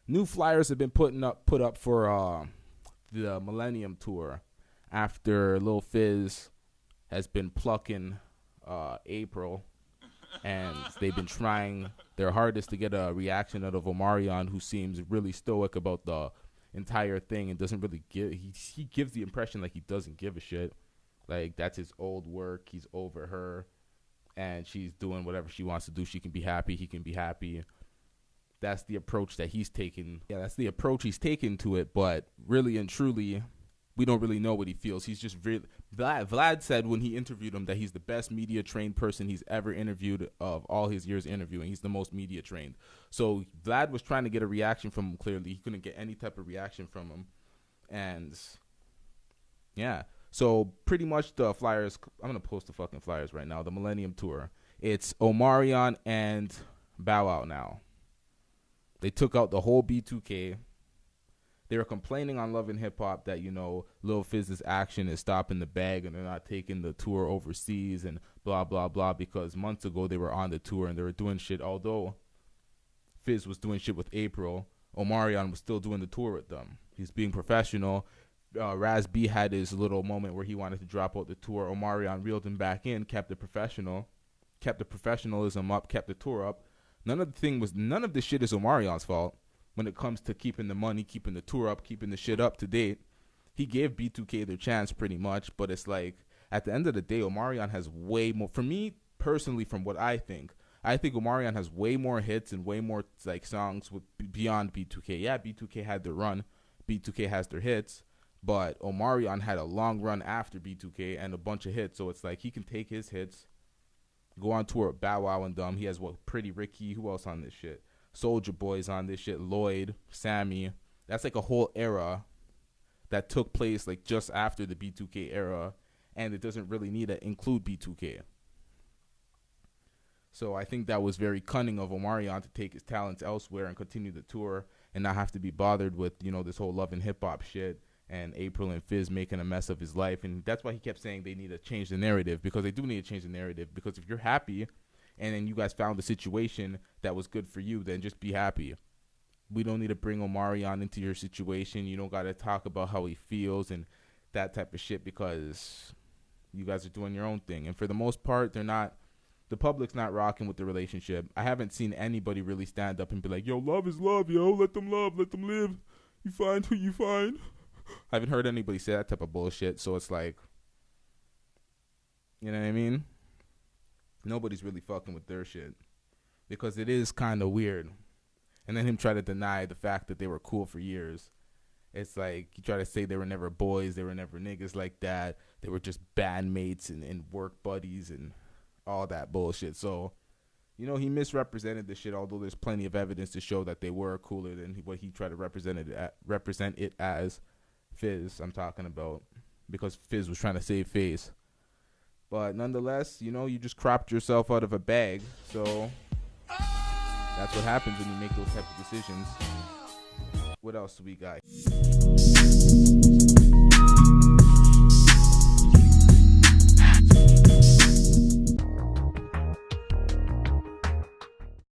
new flyers have been put up for the Millennium tour after Lil Fizz has been plucking Apryl, and they've been trying their hardest to get a reaction out of Omarion, who seems really stoic about the entire thing and doesn't really give. He gives the impression like he doesn't give a shit. Like, that's his old work. He's over her, and she's doing whatever she wants to do. She can be happy. He can be happy. That's the approach that he's taken. Yeah, that's the approach he's taken to it. But really and truly, we don't really know what he feels. He's just really. Vlad said when he interviewed him that he's the best media trained person he's ever interviewed of all his years interviewing. He's the most media trained. So Vlad was trying to get a reaction from him. Clearly, he couldn't get any type of reaction from him, and yeah. So pretty much the flyers. I'm gonna post the fucking flyers right now. The Millennium tour. It's Omarion and Bow Wow now. They took out the whole B2k. They were complaining on Love and Hip Hop that, you know, Lil Fizz's action is stopping the bag and they're not taking the tour overseas and blah, blah, blah, because months ago they were on the tour and they were doing shit. Although Fizz was doing shit with Apryl, Omarion was still doing the tour with them. He's being professional. Raz B had his little moment where he wanted to drop out the tour. Omarion reeled him back in, kept the professionalism up, kept the tour up. None of this shit is Omarion's fault. When it comes to keeping the money, keeping the tour up, keeping the shit up to date, he gave B2k their chance pretty much. But it's like, at the end of the day, Omarion has way more. For me, personally, from what I think Omarion has way more hits and way more like songs with beyond B2k. Yeah, B2k had their run. B2k has their hits. But Omarion had a long run after B2k and a bunch of hits. So it's like he can take his hits, go on tour with Bow Wow and them. He has Pretty Ricky. Who else on this shit? Soulja Boy's on this shit, Lloyd, Sammy. That's like a whole era that took place like just after the B2k era, and it doesn't really need to include B2k. So I think that was very cunning of Omarion to take his talents elsewhere and continue the tour and not have to be bothered with, you know, this whole Love and Hip Hop shit and Apryl and Fizz making a mess of his life. And that's why he kept saying they need to change the narrative, because they do need to change the narrative, because if you're happy and then you guys found a situation that was good for you, then just be happy. We don't need to bring Omarion into your situation. You don't got to talk about how he feels and that type of shit, because you guys are doing your own thing. And for the most part, the public's not rocking with the relationship. I haven't seen anybody really stand up and be like, yo, love is love, yo. Let them love. Let them live. You find who you find. I haven't heard anybody say that type of bullshit. So it's like, you know what I mean? Nobody's really fucking with their shit, because it is kind of weird. And then him try to deny the fact that they were cool for years. It's like, you try to say they were never boys, they were never niggas like that. They were just bandmates and work buddies and all that bullshit. So, you know, he misrepresented the shit, although there's plenty of evidence to show that they were cooler than what he tried to represent it as. Fizz, I'm talking about, because Fizz was trying to save face. But nonetheless, you know, you just cropped yourself out of a bag. So that's what happens when you make those type of decisions. What else do we got?